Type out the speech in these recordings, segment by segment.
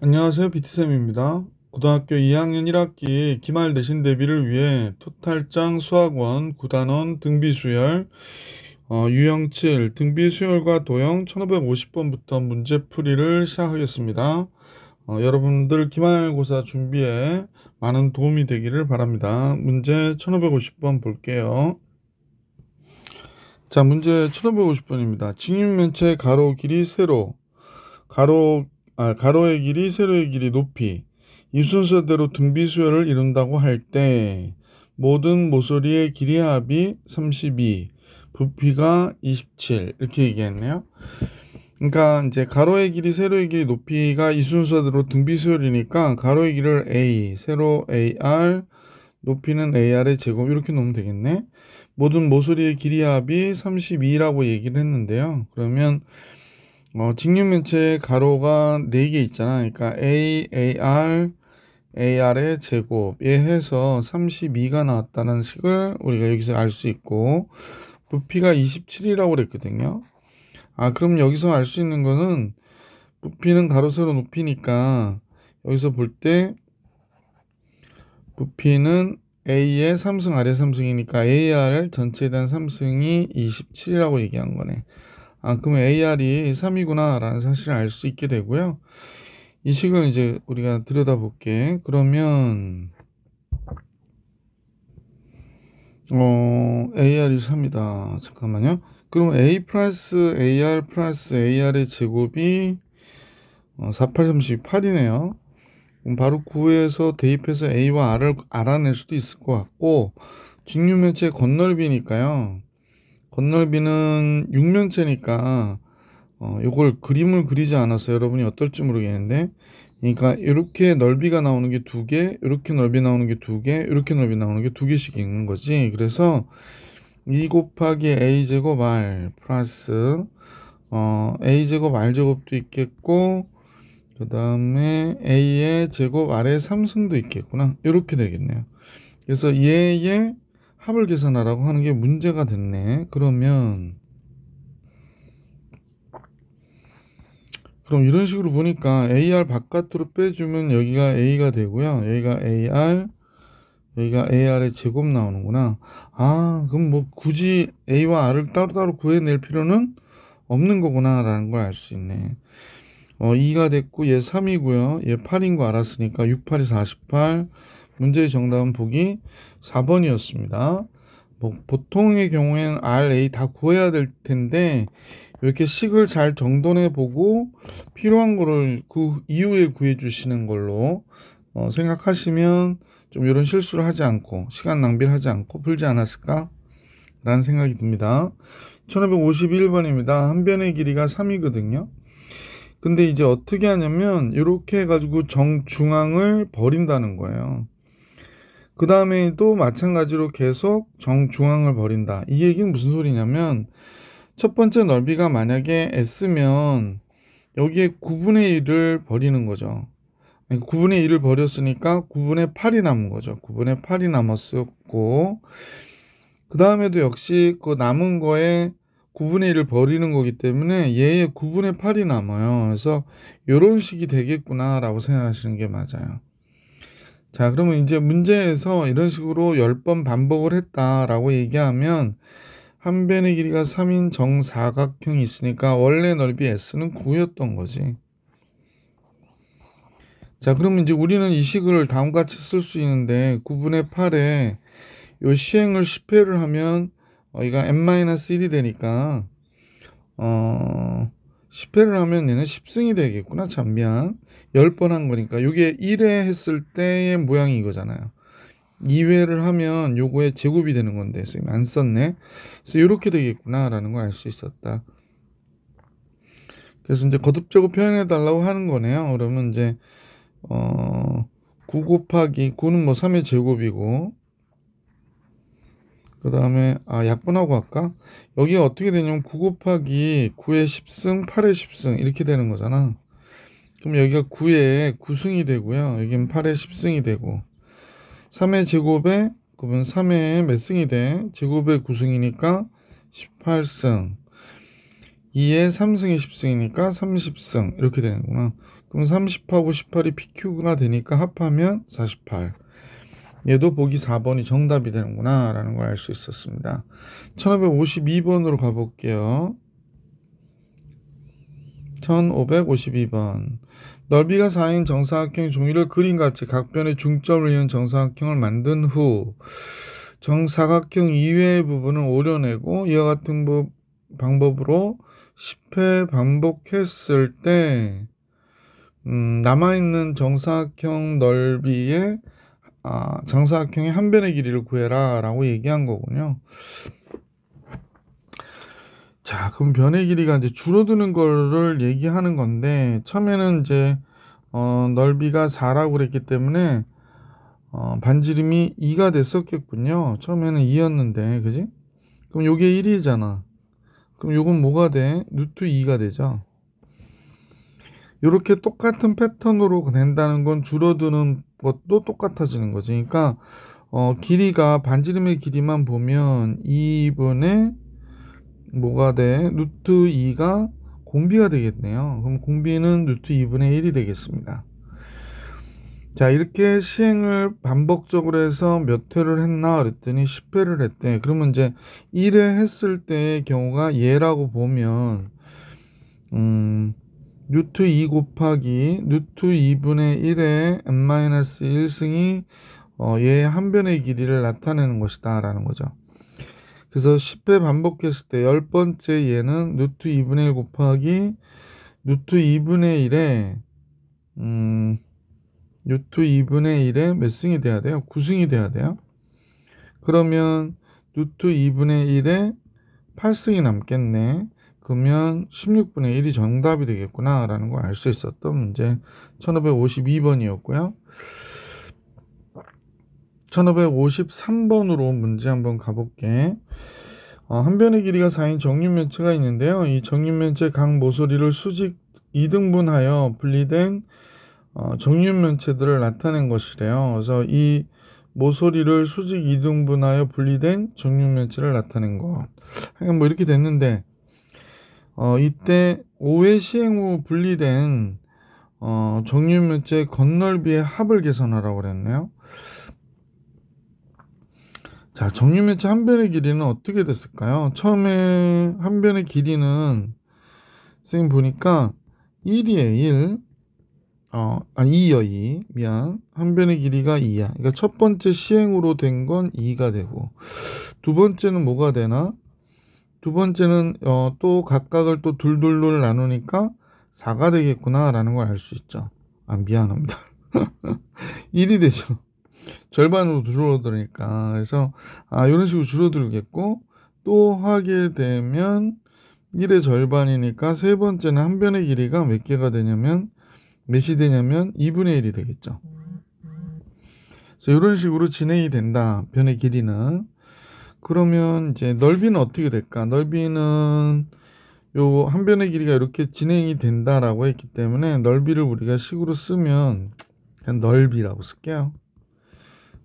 안녕하세요. 비트쌤입니다. 고등학교 2학년 1학기 기말 내신 대비를 위해 토탈장 수학원 9단원 등비수열 유형 7 등비수열과 도형 1550번부터 문제풀이를 시작하겠습니다. 여러분들 기말고사 준비에 많은 도움이 되기를 바랍니다. 문제 1550번 볼게요. 자, 문제 1550번입니다. 직육면체 가로 길이 세로 가로의 길이, 세로의 길이, 높이 이 순서대로 등비수열을 이룬다고 할 때 모든 모서리의 길이 합이 32, 부피가 27 이렇게 얘기했네요. 그러니까 이제 가로의 길이, 세로의 길이, 높이가 이 순서대로 등비수열이니까 가로의 길을 A, 세로 AR, 높이는 AR의 제곱 이렇게 놓으면 되겠네. 모든 모서리의 길이 합이 32라고 얘기를 했는데요. 그러면 직육면체의 가로가 4개 있잖아. 그러니까 A, AR, AR의 제곱에 해서 32가 나왔다는 식을 우리가 여기서 알 수 있고, 부피가 27이라고 그랬거든요. 그럼 여기서 알 수 있는 거는 부피는 가로, 세로, 높이니까 여기서 볼 때 부피는 A의 3승, R의 3승이니까 AR 전체에 대한 3승이 27이라고 얘기한 거네. 그럼 AR이 3이구나 라는 사실을 알 수 있게 되고요. 이 식을 이제 우리가 들여다볼게. 그러면 AR이 3이다. 잠깐만요. 그럼 A 플러스 AR 플러스 AR의 제곱이 4838이네요. 그럼 바로 9에서 대입해서 A와 R을 알아낼 수도 있을 것 같고, 직육면체의 건널비니까요. 건널비는 육면체니까 요걸 그림을 그리지 않았어요. 여러분이 어떨지 모르겠는데, 그러니까 이렇게 넓이가 나오는 게 2개, 이렇게 넓이 나오는 게 2개, 이렇게 넓이 나오는 게 2개씩 있는 거지. 그래서 2 곱하기 a제곱 r 플러스 a제곱 r제곱도 있겠고, 그 다음에 a의 제곱 r의 3승도 있겠구나. 이렇게 되겠네요. 그래서 얘의 합을 계산하라고 하는 게 문제가 됐네. 그럼 이런 식으로 보니까 AR 바깥으로 빼주면 여기가 A가 되고요. 여기가 AR, 여기가 AR의 제곱 나오는구나. 그럼 뭐 굳이 A와 R을 따로따로 구해낼 필요는 없는 거구나 라는 걸 알 수 있네. 2가 됐고 얘 3이고요. 얘 8인 거 알았으니까 6, 8이 48. 문제의 정답은 보기 4번이었습니다. 뭐 보통의 경우에는 R, A 다 구해야 될 텐데 이렇게 식을 잘 정돈해 보고 필요한 거를 그 이후에 구해 주시는 걸로 생각하시면 좀 이런 실수를 하지 않고 시간 낭비를 하지 않고 풀지 않았을까 라는 생각이 듭니다. 1551번입니다. 한 변의 길이가 3이거든요. 근데 이제 어떻게 하냐면 이렇게 해가지고 정중앙을 버린다는 거예요. 그 다음에도 마찬가지로 계속 정중앙을 버린다. 이 얘기는 무슨 소리냐면 첫 번째 넓이가 만약에 S면 여기에 9분의 1을 버리는 거죠. 9분의 1을 버렸으니까 9분의 8이 남은 거죠. 9분의 8이 남았었고, 그 다음에도 역시 그 남은 거에 9분의 1을 버리는 거기 때문에 얘의 9분의 8이 남아요. 그래서 이런 식이 되겠구나 라고 생각하시는 게 맞아요. 자, 그러면 이제 문제에서 이런 식으로 10번 반복을 했다라고 얘기하면 한 변의 길이가 3인 정사각형이 있으니까 원래 넓이 S는 9였던 거지. 자, 그러면 이제 우리는 이 식을 다음과 같이 쓸 수 있는데 9분의 8에 요 시행을 10회를 하면 이가 n-1이 되니까 10회를 하면 얘는 10승이 되겠구나. 참 미안. 10번 한 거니까 이게 1회 했을 때의 모양이 이거잖아요. 2회를 하면 요거의 제곱이 되는 건데 지금 안 썼네. 그래서 이렇게 되겠구나 라는 걸 알 수 있었다. 그래서 이제 거듭제곱 표현해 달라고 하는 거네요. 그러면 이제 9 곱하기 9는 뭐 3의 제곱이고, 그 다음에 약분하고 할까? 여기가 어떻게 되냐면 9 곱하기 9의 10승 8의 10승 이렇게 되는 거잖아. 그럼 여기가 9의 9승이 되고요. 여기는 8의 10승이 되고, 3의 제곱에 그러면 3의 몇 승이 돼? 제곱의 9승이니까 18승. 2에 3승이 10승이니까 30승 이렇게 되는구나. 그럼 30하고 18이 PQ가 되니까 합하면 48. 얘도 보기 4번이 정답이 되는구나 라는 걸 알 수 있었습니다. 1552번으로 가볼게요. 1552번. 넓이가 4인 정사각형 종이를 그림같이 각변의 중점을 이은 정사각형을 만든 후 정사각형 이외의 부분을 오려내고 이와 같은 방법으로 10회 반복했을 때 남아있는 정사각형 넓이의 정사각형의 한 변의 길이를 구해라 라고 얘기한 거군요. 자, 그럼 변의 길이가 이제 줄어드는 거를 얘기하는 건데, 처음에는 이제, 넓이가 4라고 그랬기 때문에, 반지름이 2가 됐었겠군요. 처음에는 2였는데, 그지? 그럼 요게 1이잖아. 그럼 요건 뭐가 돼? 루트 2가 되죠. 요렇게 똑같은 패턴으로 된다는 건 줄어드는 것도 똑같아지는 거지. 그러니까, 길이가, 반지름의 길이만 보면 2분의 뭐가 돼? 루트 2가 공비가 되겠네요. 그럼 공비는 루트 2분의 1이 되겠습니다. 자, 이렇게 시행을 반복적으로 해서 몇 회를 했나 그랬더니 10회를 했대. 그러면 이제 1회 했을 때의 경우가 얘라고 보면 루트 2 곱하기 루트 2분의 1의 n-1승이 얘의 한 변의 길이를 나타내는 것이다 라는 거죠. 그래서 10회 반복했을 때 10번째 얘는 루트 2분의 1 곱하기 루트 2분의 1에 루트 2분의 1에 몇 승이 돼야 돼요? 9승이 돼야 돼요. 그러면 루트 2분의 1에 8승이 남겠네. 그러면 16분의 1이 정답이 되겠구나 라는 걸 알 수 있었던 문제 1552번이었고요. 1553번으로 문제 한번 가볼게. 한 변의 길이가 4인 정육면체가 있는데요. 이 정육면체 각 모서리를 수직 2등분하여 분리된 정육면체들을 나타낸 것이래요. 그래서 이 모서리를 수직 2등분하여 분리된 정육면체를 나타낸 것. 하여간 뭐 이렇게 됐는데 이때 5회 시행 후 분리된 정육면체 건널비의 합을 계산하라고 그랬네요. 자, 정육면체 한 변의 길이는 어떻게 됐을까요? 처음에 한 변의 길이는 선생님 보니까 1이에요. 1. 2요. 2. 미안. 한 변의 길이가 2야. 그러니까 첫 번째 시행으로 된 건 2가 되고 두 번째는 뭐가 되나? 두 번째는 또 각각을 또 둘둘둘 나누니까 4가 되겠구나 라는 걸 알 수 있죠. 미안합니다. 1이 되죠. 절반으로 줄어들으니까. 그래서 이런 식으로 줄어들겠고 또 하게 되면 1의 절반이니까 세 번째는 한 변의 길이가 몇 개가 되냐면 몇이 되냐면 2분의 1이 되겠죠. 그래서 이런 식으로 진행이 된다. 변의 길이는. 그러면 이제 넓이는 어떻게 될까? 넓이는 요 한 변의 길이가 이렇게 진행이 된다라고 했기 때문에 넓이를 우리가 식으로 쓰면 그냥 넓이라고 쓸게요.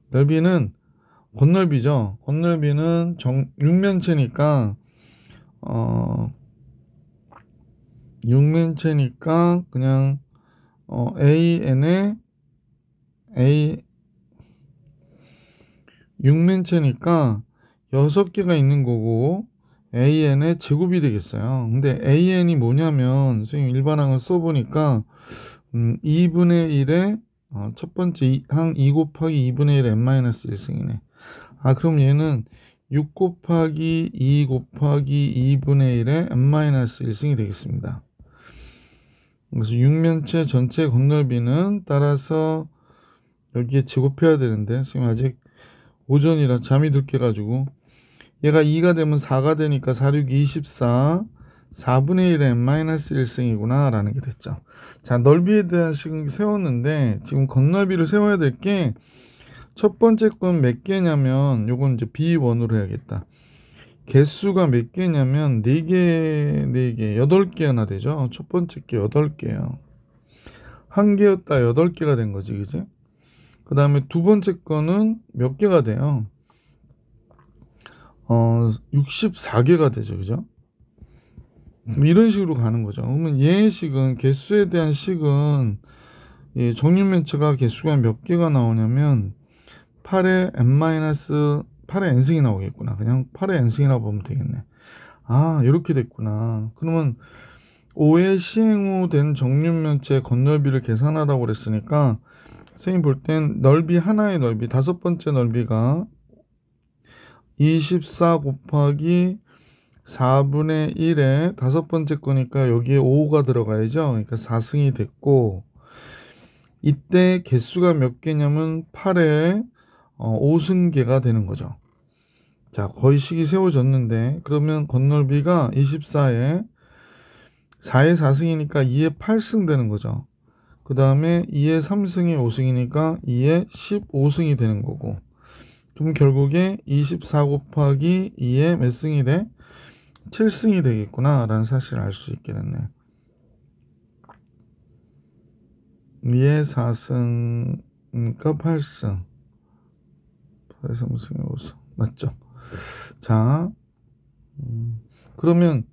넓이는 건널비죠. 건널비는 육면체니까 육면체니까 그냥 AN에 육면체니까 6개가 있는 거고 AN의 제곱이 되겠어요. 근데 AN이 뭐냐면 선생님 일반항을 써보니까 2분의 1에 첫 번째 항 2 곱하기 2분의 1의 n-1승이네. 그럼 얘는 6 곱하기 2 곱하기 2분의 1의 n-1승이 되겠습니다. 그래서 육면체 전체 건널비는 따라서 여기에 제곱해야 되는데 지금 아직 오전이라 잠이 들 깨가지고 얘가 2가 되면 4가 되니까 4, 6, 24 4분의 1의 n-1승이구나 라는 게 됐죠. 자, 넓이에 대한 식을 세웠는데 지금 건널비를 세워야 될 게 첫 번째 건 몇 개냐면 요건 이제 B1으로 해야겠다. 개수가 몇 개냐면 4개, 8개나 되죠. 첫 번째 게 8개예요. 한 개였다 8개가 된 거지, 그지? 그 다음에 두 번째 거는 몇 개가 돼요? 64개가 되죠, 그죠? 이런 식으로 가는 거죠. 그러면 얘의 식은, 개수에 대한 식은, 이 정육면체가 개수가 몇 개가 나오냐면 8의 n-8의 n승이 나오겠구나. 그냥 8의 n승이라고 보면 되겠네. 아, 이렇게 됐구나. 그러면 5의 시행 후 된 정육면체 건널비를 계산하라고 그랬으니까 선생님 볼 땐 넓이 하나의 넓이, 다섯 번째 넓이가 24 곱하기 4분의 1에 다섯 번째 거니까 여기에 5가 들어가야죠. 그러니까 4승이 됐고, 이때 개수가 몇 개냐면 8에 5승계가 되는 거죠. 자, 거의 식이 세워졌는데, 그러면 건널비가 24에 4에 4승이니까 2에 8승 되는 거죠. 그 다음에 2에 3승이 5승이니까 2에 15승이 되는 거고, 그럼 결국에 24 곱하기 2에 몇 승이 돼? 7승이 되겠구나 라는 사실을 알 수 있게 됐네. 2에 4승이니까 8승, 8에 3승에 5승 맞죠? 자, 그러면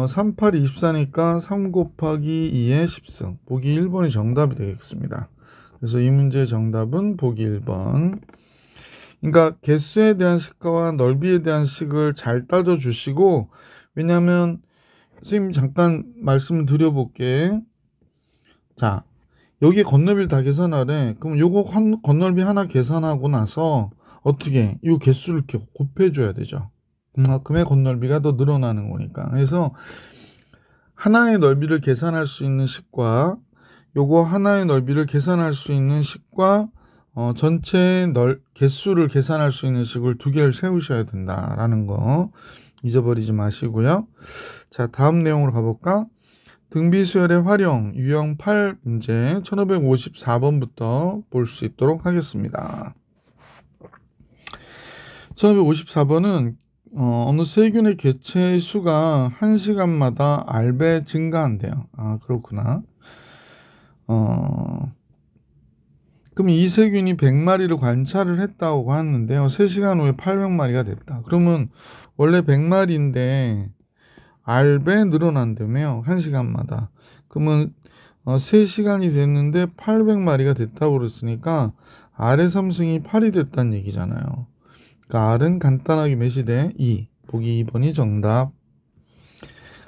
3, 8, 24니까 3 곱하기 2에 10승, 보기 1번이 정답이 되겠습니다. 그래서 이 문제의 정답은 보기 1번. 그러니까 개수에 대한 식과 넓이에 대한 식을 잘 따져주시고, 왜냐하면 선생님 잠깐 말씀을 드려볼게. 자, 여기 건널비를 다 계산하래. 그럼 요거 건널비 하나 계산하고 나서 어떻게 이 개수를 이렇게 곱해줘야 되죠. 그만큼의 건널비가 더 늘어나는 거니까. 그래서 하나의 넓이를 계산할 수 있는 식과 요거 하나의 넓이를 계산할 수 있는 식과 전체 개수를 계산할 수 있는 식을 두 개를 세우셔야 된다라는 거 잊어버리지 마시고요. 자, 다음 내용으로 가볼까? 등비수열의 활용 유형 8 문제 1554번부터 볼 수 있도록 하겠습니다. 1554번은 어느 세균의 개체의 수가 1시간마다 R배 증가한대요. 아, 그렇구나. 그럼 이 세균이 100마리를 관찰을 했다고 하는데요. 3시간 후에 800마리가 됐다. 그러면 원래 100마리인데 R배 늘어난다며요. 1시간마다. 그러면 3시간이 됐는데 800마리가 됐다고 그랬으니까 R의 3승이 8이 됐다는 얘기잖아요. 그러니까 R은 간단하게 몇이 돼? 2. 보기 2번이 정답.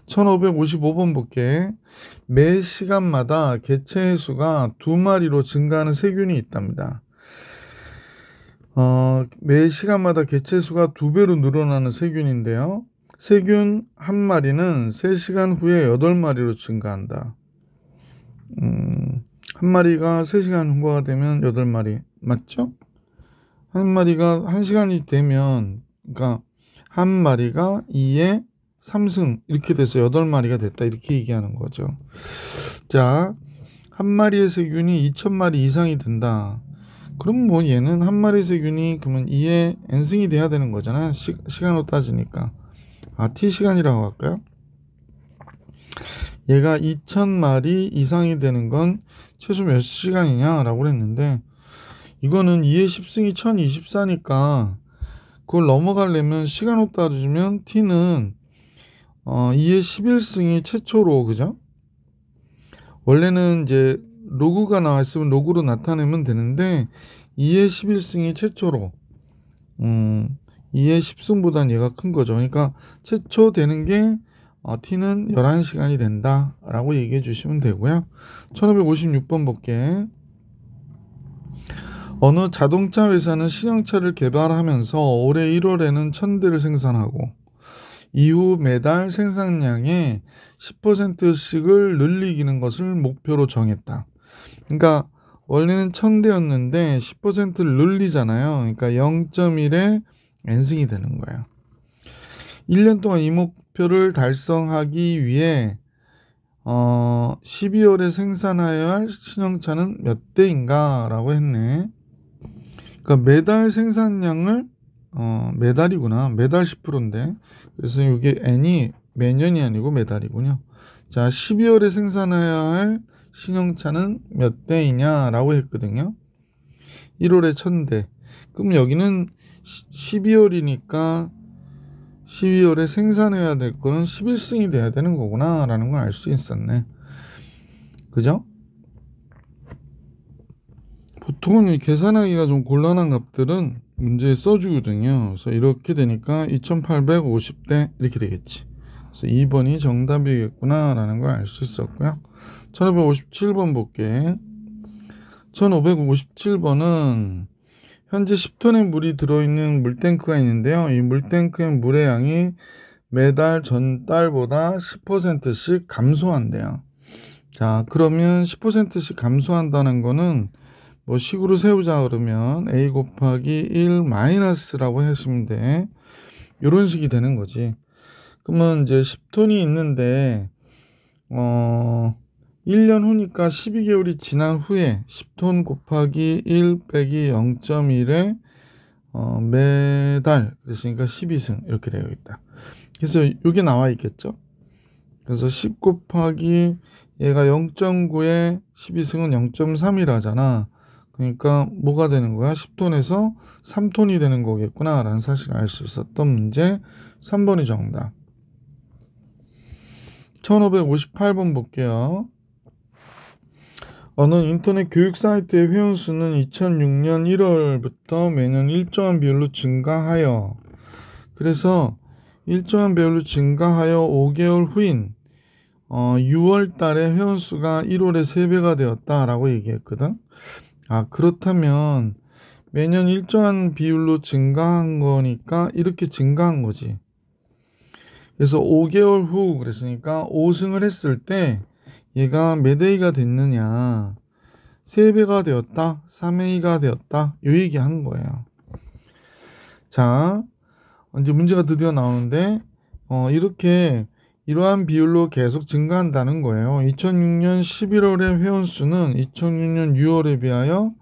1555번 볼게. 매 시간마다 개체의 수가 2마리로 증가하는 세균이 있답니다. 매 시간마다 개체 수가 2배로 늘어나는 세균인데요. 세균 한 마리는 3시간 후에 8마리로 증가한다. 한 마리가 3시간 후가 되면 8마리. 맞죠? 한 마리가 1시간이 되면, 그러니까 한 마리가 2에 3승 이렇게 돼서 8마리가 됐다. 이렇게 얘기하는 거죠. 자, 한 마리의 세균이 2000마리 이상이 된다. 그럼 뭐 얘는 한 마리 세균이 그러면 2에 n승이 돼야 되는 거잖아. 시간으로 따지니까. T시간이라고 할까요? 얘가 2000마리 이상이 되는 건 최소 몇 시간이냐 라고 했는데, 이거는 2의 10승이 1024니까 그걸 넘어가려면 시간으로 따지면 T는 2의 11승이 최초로, 그죠? 원래는 이제 로그가 나와 있으면 로그로 나타내면 되는데 2의 11승이 최초로 2의 10승보다는 얘가 큰 거죠. 그러니까 최초 되는 게 T는 11시간이 된다 라고 얘기해 주시면 되고요. 1556번 볼게. 어느 자동차 회사는 신형차를 개발하면서 올해 1월에는 1000대를 생산하고 이후 매달 생산량의 10%씩을 늘리기는 것을 목표로 정했다. 그러니까 원래는 1000대였는데 10%를 늘리잖아요. 그러니까 0.1에 n승이 되는 거예요. 1년 동안 이 목표를 달성하기 위해 12월에 생산하여야 할 신형차는 몇 대인가 라고 했네. 그러니까 매달 생산량을 매달이구나. 매달 10%인데. 그래서 이게 n이 매년이 아니고 매달이군요. 자, 12월에 생산해야 할 신형차는 몇 대이냐라고 했거든요. 1월에 1000대. 그럼 여기는 12월이니까 12월에 생산해야 될 거는 11승이 돼야 되는 거구나 라는 걸 알 수 있었네. 그죠? 보통은 이 계산하기가 좀 곤란한 값들은 문제에 써주거든요. 그래서 이렇게 되니까 2850대 이렇게 되겠지. 그래서 2번이 정답이겠구나 라는 걸 알 수 있었고요. 1557번 볼게. 1557번은 현재 10톤의 물이 들어있는 물탱크가 있는데요. 이 물탱크의 물의 양이 매달 전달보다 10%씩 감소한대요. 자, 그러면 10%씩 감소한다는 거는 뭐 식으로 세우자 그러면 a 곱하기 1 마이너스라고 하시면 돼. 이런 식이 되는 거지. 그러면 이제 10톤이 있는데 1년 후니까 12개월이 지난 후에 10톤 곱하기 1 빼기 0.1에 매달 그랬으니까 12승 이렇게 되어 있다. 그래서 이게 나와 있겠죠. 그래서 10 곱하기 얘가 0.9에 12승은 0.3이라잖아. 그러니까 뭐가 되는 거야? 10톤에서 3톤이 되는 거겠구나 라는 사실을 알 수 있었던 문제 3번이 정답. 1558번 볼게요. 어느 인터넷 교육 사이트의 회원수는 2006년 1월부터 매년 일정한 비율로 증가하여 그래서 일정한 비율로 증가하여 5개월 후인 6월 달에 회원수가 1월에 3배가 되었다라고 얘기했거든. 아, 그렇다면 매년 일정한 비율로 증가한 거니까 이렇게 증가한 거지. 그래서 5개월 후 그랬으니까 5승을 했을 때 얘가 몇 A가 됐느냐 3배가 되었다 3A가 되었다 이 얘기 한 거예요. 자, 이제 문제가 드디어 나오는데 이렇게 이러한 비율로 계속 증가한다는 거예요. 2006년 11월의 회원수는 2006년 6월에 비하여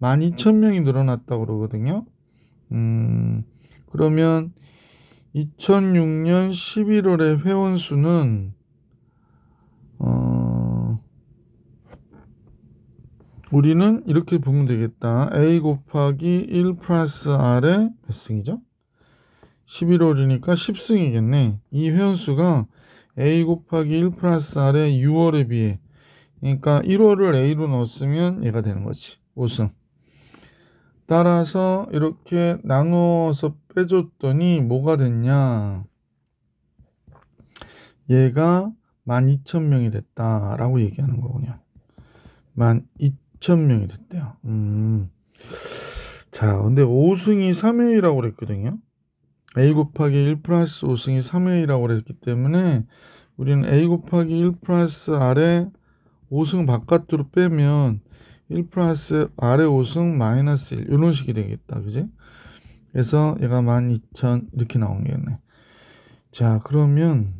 12,000명이 늘어났다고 그러거든요. 그러면 2006년 11월의 회원수는 우리는 이렇게 보면 되겠다. A 곱하기 1 플러스 R의 몇 승이죠? 11월이니까 10승이겠네. 이 회원수가 A 곱하기 1 플러스 R의 6월에 비해 그러니까 1월을 A로 넣었으면 얘가 되는 거지. 5승. 따라서 이렇게 나누어서 빼줬더니 뭐가 됐냐. 얘가 12,000명이 됐다라고 얘기하는 거군요. 12,000명이 됐대요. 자, 근데 5승이 3회라고 그랬거든요. A 곱하기 1 플러스 5승이 3회라고 그랬기 때문에 우리는 A 곱하기 1 플러스 R에 5승 바깥으로 빼면 1 플러스 R의 5승 마이너스 1 이런 식이 되겠다. 그지? 그래서 얘가 12,000 이렇게 나오겠네. 자, 그러면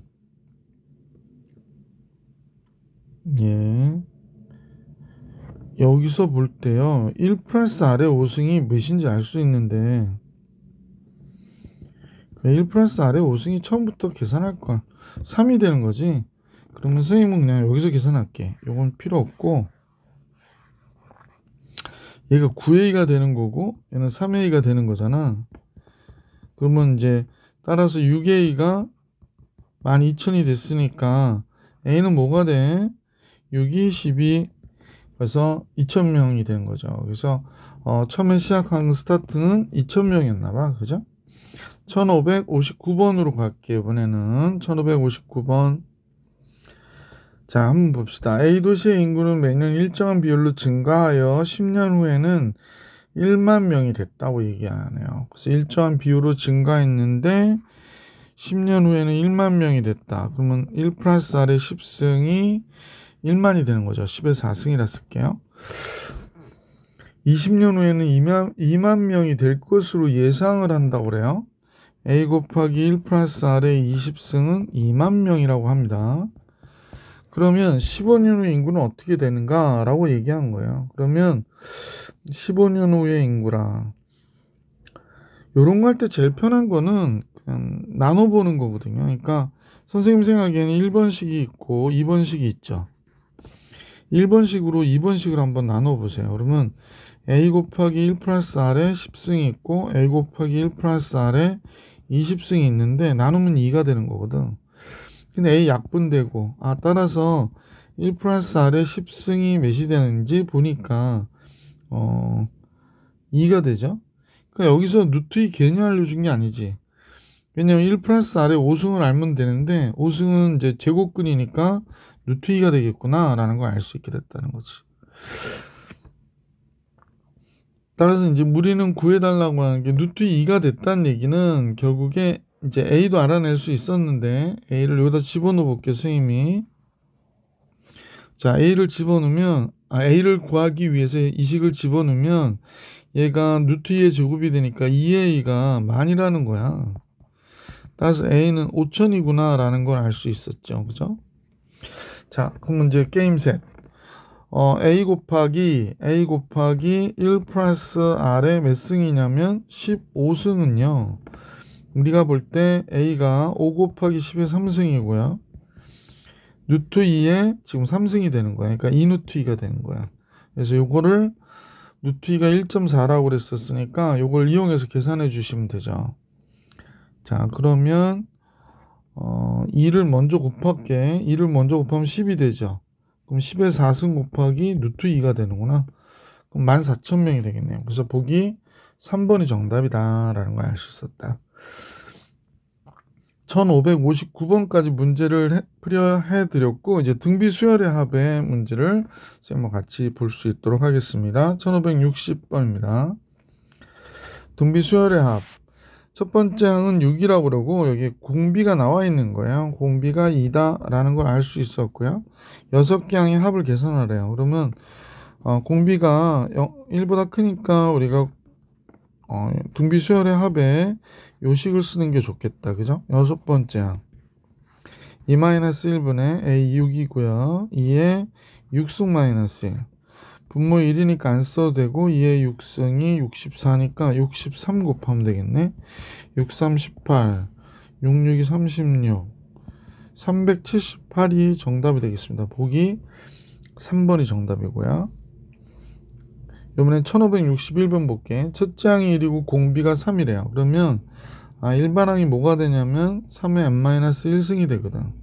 여기서 볼 때요. 1 플러스 R의 5승이 몇인지 알 수 있는데 1 플러스 R의 5승이 처음부터 계산할 걸 3이 되는 거지. 그러면 선생님은 그냥 여기서 계산할게. 이건 필요 없고 얘가 9A가 되는 거고 얘는 3A가 되는 거잖아. 그러면 이제 따라서 6A가 12,000이 됐으니까 A는 뭐가 돼? 6이 12 그래서 2,000명이 되는 거죠. 그래서 처음에 시작한 스타트는 2,000명이었나 봐. 그죠? 1559번으로 갈게요. 이번에는 1559번. 자, 한번 봅시다. A 도시의 인구는 매년 일정한 비율로 증가하여 10년 후에는 1만 명이 됐다고 얘기하네요. 그래서 일정한 비율로 증가했는데 10년 후에는 1만 명이 됐다. 그러면 1 플러스 R의 10승이 1만이 되는 거죠. 10에 4승이라 쓸게요. 20년 후에는 2만 명이 될 것으로 예상을 한다고 그래요. A 곱하기 1 플러스 R의 20승은 2만 명이라고 합니다. 그러면 15년 후 인구는 어떻게 되는가 라고 얘기한 거예요. 그러면 15년 후의 인구라 요런 거 할 때 제일 편한 거는 그냥 나눠보는 거거든요. 그러니까 선생님 생각에는 1번식이 있고 2번식이 있죠. 1번식으로 2번식을 한번 나눠보세요. 그러면 A 곱하기 1 플러스 R에 10승이 있고 A 곱하기 1 플러스 R에 20승이 있는데 나누면 2가 되는 거거든. 근데 A 약분되고 따라서 1 플러스 R의 10승이 몇이 되는지 보니까 2가 되죠. 그러니까 여기서 루트 2 괜히 알려준 게 아니지. 왜냐면 1 플러스 R의 5승을 알면 되는데 5승은 이제 제곱근이니까 루트 2가 되겠구나 라는 걸 알 수 있게 됐다는 거지. 따라서 이제 우리는 구해달라고 하는 게 루트 2가 됐다는 얘기는 결국에 이제 A도 알아낼 수 있었는데 A를 여기다 집어넣어 볼게요, 선생님이. 자, A를 집어넣으면 A를 구하기 위해서 이 식을 집어넣으면 얘가 루트 2의 제곱이 되니까 2A가 만이라는 거야. 따라서 A는 5000이구나 라는 걸 알 수 있었죠. 그죠? 자, 그럼 이제 게임 셋. A 곱하기 1 플러스 R의 몇 승이냐면 15승은요. 우리가 볼 때 A가 5 곱하기 10의 3승이고요. 루트 2에 지금 3승이 되는 거야. 그러니까 2 루트 2가 되는 거야. 그래서 요거를 루트 2가 1.4라고 그랬었으니까 요걸 이용해서 계산해 주시면 되죠. 자, 그러면 2를 먼저 곱할게. 2를 먼저 곱하면 10이 되죠. 그럼 10의 4승 곱하기 루트 2가 되는구나. 그럼 14,000명이 되겠네요. 그래서 보기 3번이 정답이다 라는 걸 알 수 있었다. 1559번까지 문제를 풀이해 드렸고 이제 등비 수열의 합의 문제를 쌤과 같이 볼 수 있도록 하겠습니다. 1560번입니다. 등비 수열의 합. 첫 번째 항은 6이라고 그러고 여기 공비가 나와 있는 거예요. 공비가 2다 라는 걸 알 수 있었고요. 6개 항의 합을 계산하래요. 그러면 공비가 1보다 크니까 우리가 등비 수열의 합에 요식을 쓰는 게 좋겠다. 그죠? 6번째 항 2-1분의 A 6이고요. 2에 6승 마이너스 1 분모 1이니까 안 써도 되고 2의 6승이 64니까 63 곱하면 되겠네. 6, 3, 18 6, 6이 36 378이 정답이 되겠습니다. 보기 3번이 정답이고요. 이번엔 1561번 볼게. 첫째 항이 1이고 공비가 3이래요. 그러면 일반항이 뭐가 되냐면 3의 n-1승이 되거든.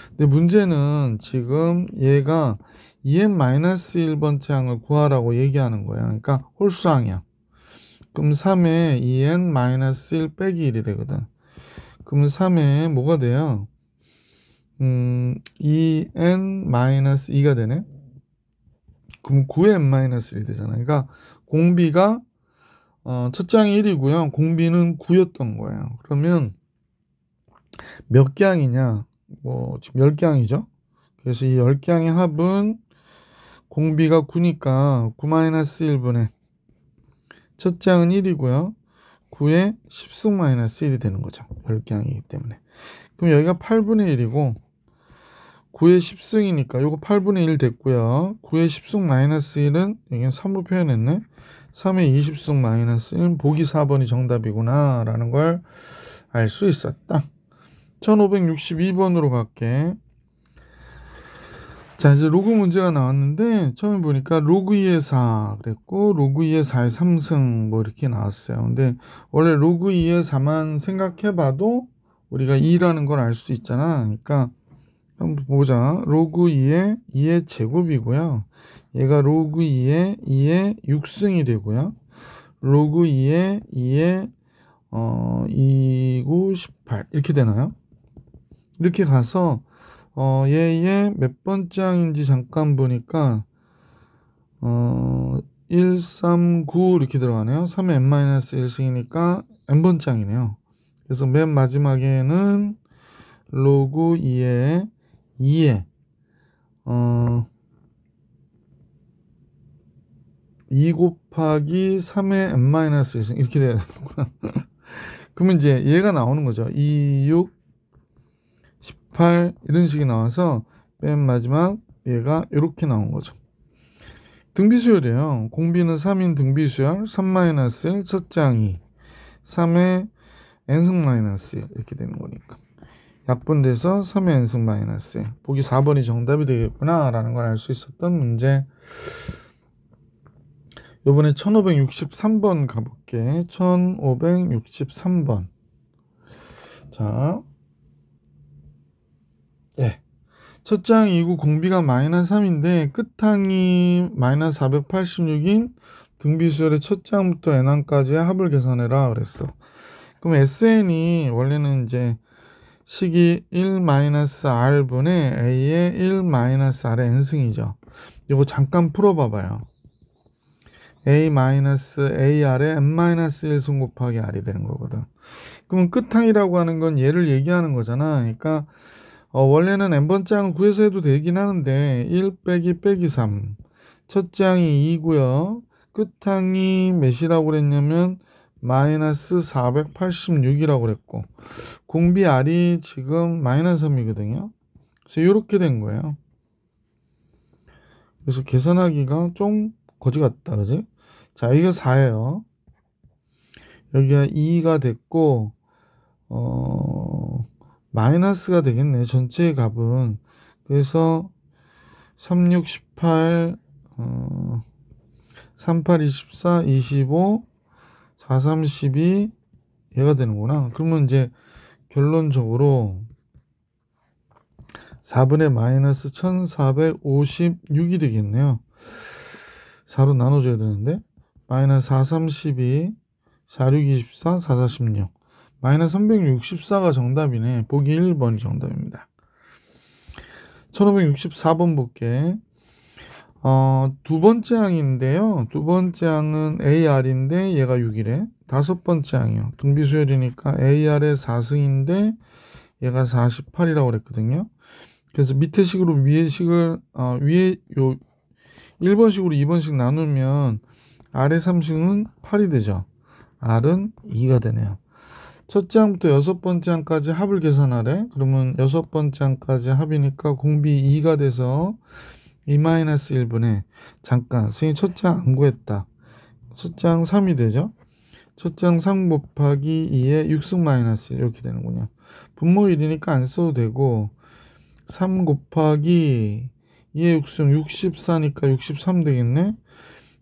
근데 문제는 지금 얘가 2n-1번째 항을 구하라고 얘기하는 거야. 그러니까 홀수항이야. 그럼 3에 2n-1 빼기 1이 되거든. 그럼 3에 뭐가 돼요? 2n-2가 되네. 그럼 9의 n-1이 되잖아. 그러니까 공비가 첫째 항이 1이고요. 공비는 9였던 거예요. 그러면 몇 개 항이냐? 지금 10개 항이죠. 그래서 이 10개 항의 합은 공비가 9니까 9-1분의 첫째 항은 1이고요. 9에 10승 마이너스 1이 되는 거죠. 10개 항이기 때문에. 그럼 여기가 8분의 1이고 9의 10승이니까 요거 8분의 1 됐고요. 9의 10승 마이너스 1은 여기는 3로 표현했네. 3의 20승 마이너스 1은 보기 4번이 정답이구나 라는 걸 알 수 있었다. 1562번으로 갈게. 자, 이제 로그 문제가 나왔는데 처음에 보니까 로그 2의 4 그랬고 로그 2의 4의 3승 뭐 이렇게 나왔어요. 근데 원래 로그 2의 4만 생각해봐도 우리가 2라는 걸 알 수 있잖아. 그러니까 한번 보자. 로그 2의 제곱이고요. 얘가 로그 2의 6승이 되고요. 로그 2의 2, 9, 18 이렇게 되나요? 이렇게 가서 얘의 몇 번째 항인지 잠깐 보니까 1, 3, 9 이렇게 들어가네요. 3의 n-1승이니까 n번째 항이네요. 그래서 맨 마지막에는 로그 2의 2 곱하기 3의 n-1승 이렇게 돼야 되는구나. 그러면 이제 얘가 나오는 거죠. 2, 6, 18 이런 식이 나와서 맨 마지막 얘가 이렇게 나온 거죠. 등비수열이에요. 공비는 3인 등비수열 3-1 첫째 항이 3의 n승 마이너스 1 이렇게 되는 거니까 약분돼서 3의 n승 마이너스 1 보기 4번이 정답이 되겠구나 라는 걸 알 수 있었던 문제. 요번에 1563번 가볼게. 1563번 자, 예. 첫째 항 2구 공비가 마이너스 3인데 끝항이 마이너스 486인 등비수열의 첫째 항부터 n항까지의 합을 계산해라 그랬어. 그럼 SN이 원래는 이제 식이 1-r분의 a의 1-r의 n승이죠. 이거 잠깐 풀어봐봐요. a-ar의 n-1승 곱하기 r이 되는 거거든. 그러면 끝항이라고 하는 건 얘를 얘기하는 거잖아. 그러니까 원래는 n번째 항을 구해서 해도 되긴 하는데 1 빼기 3 첫째 항이 2고요. 끝항이 몇이라고 그랬냐면 마이너스 486이라고 그랬고 공비 r이 지금 마이너스 3이거든요. 그래서 이렇게 된 거예요. 그래서 계산하기가 좀 거지 같다, 그지? 자, 이거 4예요. 여기가 2가 됐고 마이너스가 되겠네. 전체의 값은. 그래서 3, 6, 18 3, 8, 24, 25 4, 3, 12 얘가 되는구나. 그러면 이제 결론적으로 4분의 마이너스 1456이 되겠네요. 4로 나눠줘야 되는데 마이너스 4, 3, 12 4, 6, 24 4, 4, 16 마이너스 364가 정답이네. 보기 1번이 정답입니다. 1564번 볼게. 두 번째 항인데요. 두 번째 항은 AR인데 얘가 6이래. 다섯 번째 항이요. 등비수열이니까 AR의 4승인데 얘가 48이라고 그랬거든요. 그래서 밑에 식으로 위에 식을 위에 요 1번식으로 2번씩 나누면 R의 3승은 8이 되죠. R은 2가 되네요. 첫째 항부터 여섯 번째 항까지 합을 계산하래. 그러면 여섯 번째 항까지 합이니까 공비 2가 돼서 2-1분의 잠깐 선생님 첫째 항 안 구했다. 첫째 항 3이 되죠. 첫째 항 3 곱하기 2의 6승 마이너스 1 이렇게 되는군요. 분모 1이니까 안 써도 되고 3 곱하기 2의 6승 64니까 63 되겠네.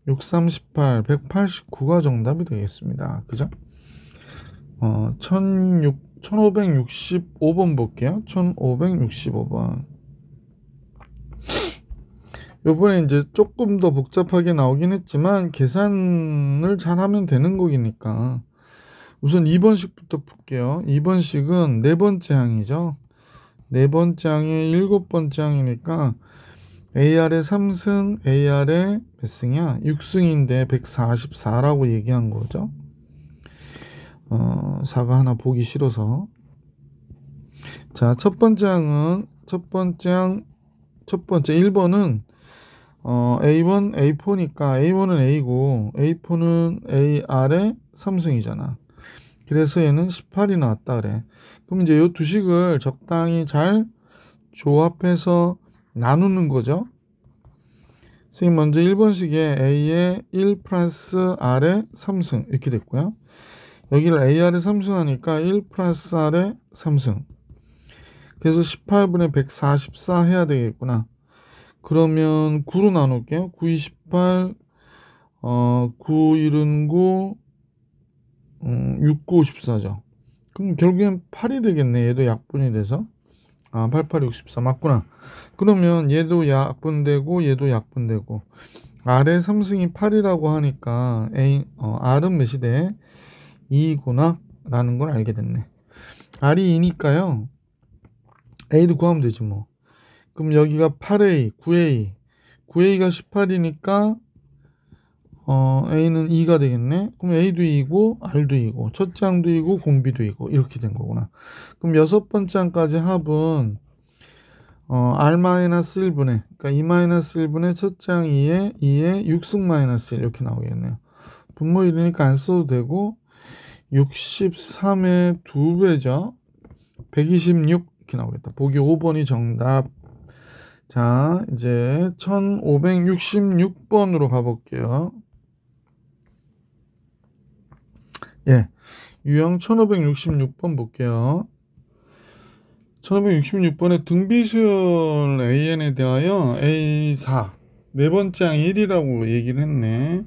6, 38, 189가 정답이 되겠습니다. 그죠? 1565번 볼게요. 1565번. 요번에 이제 조금 더 복잡하게 나오긴 했지만 계산을 잘 하면 되는 거기니까 우선 2번식부터 풀게요. 2번식은 네 번째 항이죠. 네 번째 항이 일곱 번째 항이니까 AR의 3승, AR의 몇 승이야? 6승인데 144라고 얘기한 거죠. 4가 하나 보기 싫어서. 자, 첫 번째 항은 첫 번째 1번은 A1, A4니까 A1은 A고 A4는 AR의 3승이잖아. 그래서 얘는 18이 나왔다 그래. 그럼 이제 이 두 식을 적당히 잘 조합해서 나누는 거죠. 선생님 먼저 1번식에 A의 1 플러스 R의 3승 이렇게 됐고요. 여기를 AR의 3승 하니까 1 플러스 R의 3승. 그래서 18분의 144 해야 되겠구나. 그러면 9로 나눌게요. 9, 28, 9, 1은 9, 6, 9, 54죠. 그럼 결국엔 8이 되겠네. 얘도 약분이 돼서. 8, 8, 64 맞구나. 그러면 얘도 약분되고 얘도 약분되고 R의 3승이 8이라고 하니까 R은 몇이 돼? 2구나 라는 걸 알게 됐네. R이 2니까요. A를 구하면 되지 뭐. 그럼 여기가 8A, 9A, 9A가 18이니까 A는 2가 되겠네. 그럼 A도 2고 R도 2고 첫째 항도 2고 공비도 2고 이렇게 된 거구나. 그럼 여섯 번째 항까지 합은 R-1분의 그러니까 2-1분의 첫째 항 2의 6승 마이너스 1 이렇게 나오겠네요. 분모 1이니까 안 써도 되고 63의 2배죠. 126 이렇게 나오겠다. 보기 5번이 정답. 자, 이제 1566번으로 가볼게요. 예, 유형 1566번 볼게요. 1566번에 등비수열 AN에 대하여 A4 네 번째 항 1이라고 얘기를 했네.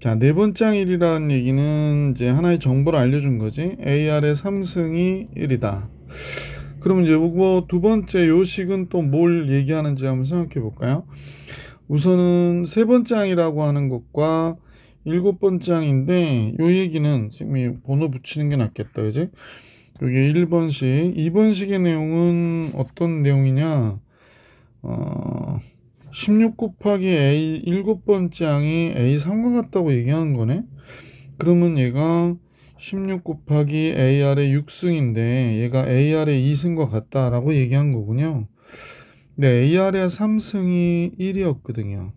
자, 네 번째 항 1이라는 얘기는 이제 하나의 정보를 알려준 거지. AR의 3승이 1이다. 그러면 이제 요거 두 번째 요식은 또 뭘 얘기하는지 한번 생각해 볼까요? 우선은 세 번째 항이라고 하는 것과 일곱 번째 항인데 요 얘기는 지금 번호 붙이는 게 낫겠다, 그지? 요게 1번식, 2번식의 내용은 어떤 내용이냐? 16 곱하기 A 일곱 번째 항이 A3과 같다고 얘기하는 거네. 그러면 얘가 16 곱하기 AR의 6승인데 얘가 AR의 2승과 같다라고 얘기한 거군요. 근데 AR의 3승이 1이었거든요.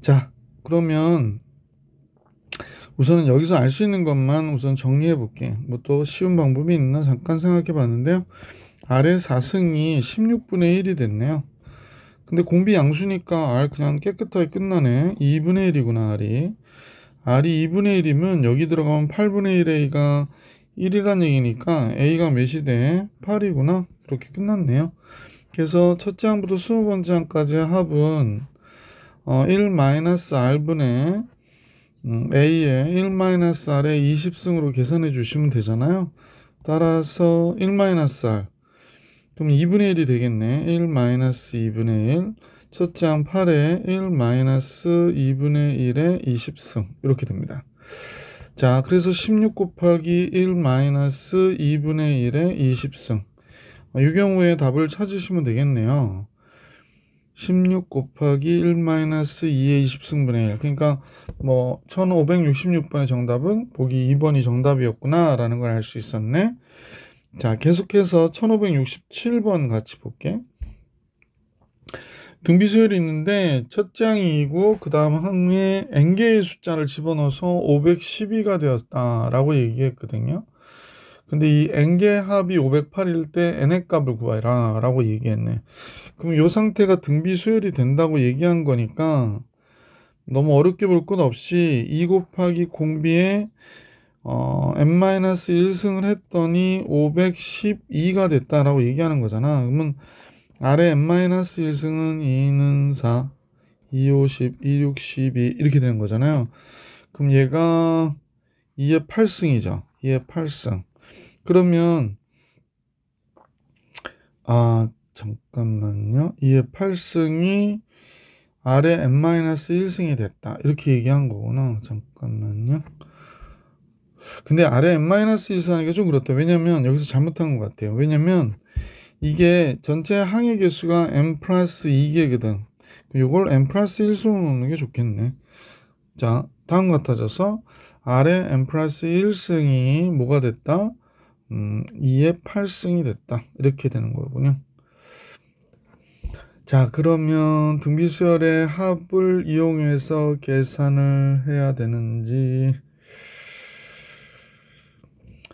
자, 그러면 우선은 여기서 알 수 있는 것만 우선 정리해 볼게. 뭐 또 쉬운 방법이 있나 잠깐 생각해 봤는데요. R의 4승이 16분의 1이 됐네요. 근데 공비 양수니까 R 그냥 깨끗하게 끝나네. 2분의 1이구나, R이. R이 2분의 1이면 여기 들어가면 8분의 1 A가 1이란 얘기니까 A가 몇이 돼? 8이구나. 그렇게 끝났네요. 그래서 첫째 항부터 20번째 항까지의 합은 1-R분의 A의 1-R의 20승으로 계산해 주시면 되잖아요. 따라서 1-R 그럼 2분의 1이 되겠네. 1-2분의 1 첫째 항 8에 1-2분의 1의 20승 이렇게 됩니다. 자, 그래서 16 곱하기 1-2분의 1의 20승 이 경우에 답을 찾으시면 되겠네요. 16 곱하기 1-2의 20승분의 1 그러니까 뭐 1566번의 정답은 보기 2번이 정답이었구나 라는 걸 알 수 있었네. 자, 계속해서 1567번 같이 볼게. 등비수열이 있는데 첫째 항이 2고 그 다음 항에 n개의 숫자를 집어넣어서 512가 되었다라고 얘기했거든요. 근데 이 n개의 합이 508일 때 n의 값을 구하라 라고 얘기했네. 그럼 이 상태가 등비수열이 된다고 얘기한 거니까 너무 어렵게 볼 것 없이 2 곱하기 공비에 n-1승을 했더니 512가 됐다라고 얘기하는 거잖아. 그러면 아래 n-1승은 2는 4, 2, 5, 10, 2, 6, 12 이렇게 되는 거잖아요. 그럼 얘가 2의 8승이죠. 2의 8승. 그러면 잠깐만요. 2의 8승이 아래 n-1승이 됐다. 이렇게 얘기한 거구나. 잠깐만요. 근데 아래 n-1승 하니까 좀 그렇다. 왜냐면 여기서 잘못한 것 같아요. 왜냐면 이게 전체 항의 개수가 n 플러스 2개거든. 이걸 n 플러스 1수로 놓는 게 좋겠네. 자, 다음 같아져서 아래 n 플러스 1승이 뭐가 됐다? 2의 8승이 됐다. 이렇게 되는 거군요. 자, 그러면 등비수열의 합을 이용해서 계산을 해야 되는지.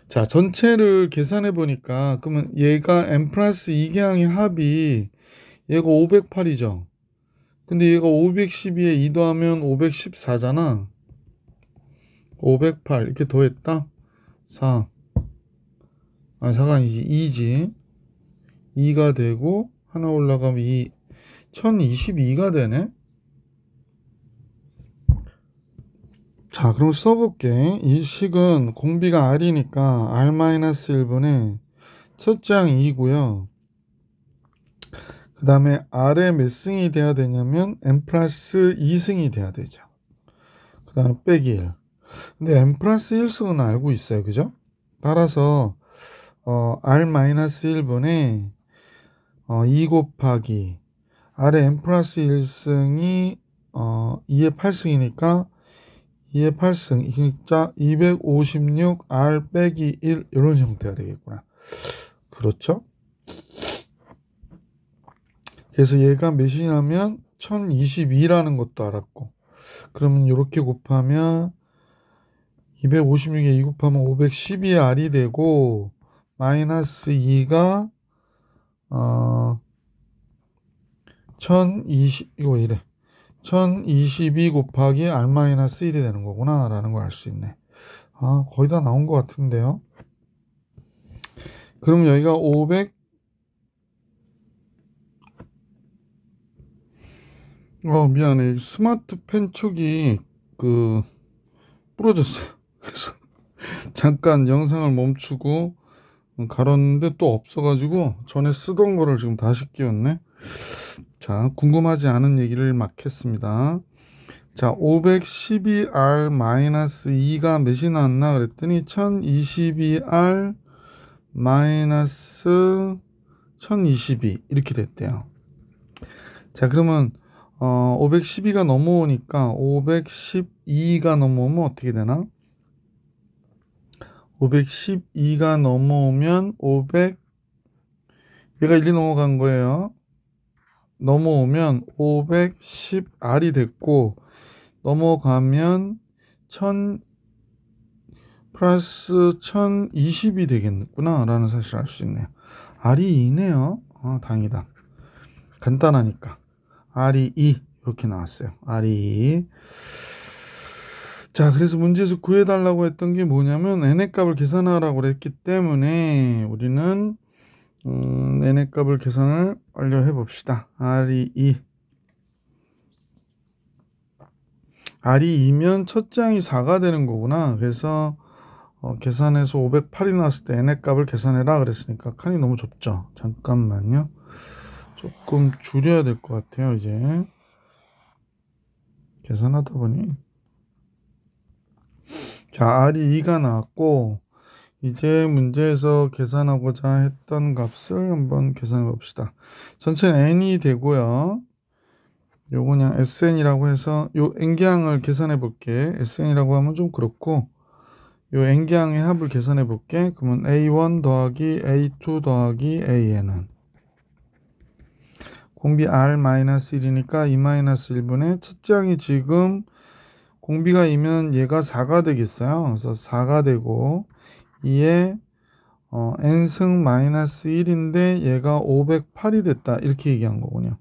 자, 전체를 계산해 보니까 그러면 얘가 n 플러스 2개항의 합이 얘가 508이죠. 근데 얘가 512에 2 더하면 514잖아. 508 이렇게 더했다. 4. 4가 아니지. 2지. 2가 되고 하나 올라가면 2. 1022가 되네. 자, 그럼 써볼게. 이 식은 공비가 R이니까 R-1분의 첫째 항 2고요. 그 다음에 R에 몇 승이 돼야 되냐면 n 플러스 2승이 돼야 되죠. 그 다음에 빼기 1. 근데 n 플러스 1승은 알고 있어요. 그죠? 따라서 R-1분의 2 곱하기 R의 n 플러스 1승이 2의 8승이니까 2의 8승 진짜 256 R 빼기 1 이런 형태가 되겠구나. 그렇죠? 그래서 얘가 몇이냐면 1022라는 것도 알았고 그러면 이렇게 곱하면 256에 2 곱하면 512의 R이 되고 마이너스 2가 1020 이거 왜 이래 1022 곱하기 R-1이 되는 거구나 라는 걸 알 수 있네. 거의 다 나온 것 같은데요. 그럼 여기가 500 미안해. 스마트 펜 촉이 그 부러졌어요. 그래서 잠깐 영상을 멈추고 갈았는데 또 없어가지고 전에 쓰던 거를 지금 다시 끼웠네. 자, 궁금하지 않은 얘기를 막 했습니다. 자, 512R-2가 몇이 나왔나 그랬더니 1022R 1022 이렇게 됐대요. 자, 그러면 512가 넘어오니까 512가 넘어오면 어떻게 되나? 512가 넘어오면 500 얘가 1이 넘어간 거예요. 넘어오면 510R이 됐고 넘어가면 1000 플러스 1020이 되겠구나 라는 사실을 알 수 있네요. R이 2네요. 다행이다. 간단하니까. R이 2 이렇게 나왔어요. R이 2. 자, 그래서 문제에서 구해달라고 했던 게 뭐냐면 n의 값을 계산하라고 했기 때문에 우리는 n의 값을 계산을 완료해 봅시다. R이 2. R이 2면 첫 장이 4가 되는 거구나. 그래서 계산해서 508이 나왔을 때 n의 값을 계산해라 그랬으니까 칸이 너무 좁죠. 잠깐만요. 조금 줄여야 될 것 같아요. 이제 계산하다 보니 자, R이 2가 나왔고 이제 문제에서 계산하고자 했던 값을 한번 계산해 봅시다. 전체는 n이 되고요. 요거 그냥 SN이라고 해서 요 n기항을 계산해 볼게. SN이라고 하면 좀 그렇고 요 n기항의 합을 계산해 볼게. 그러면 A1 더하기 A2 더하기 AN은 공비 R-1이니까 2-1분의 첫째 항이 지금 공비가 2면 얘가 4가 되겠어요. 그래서 4가 되고 2에 n승 마이너스 1인데 얘가 508이 됐다. 이렇게 얘기한 거군요.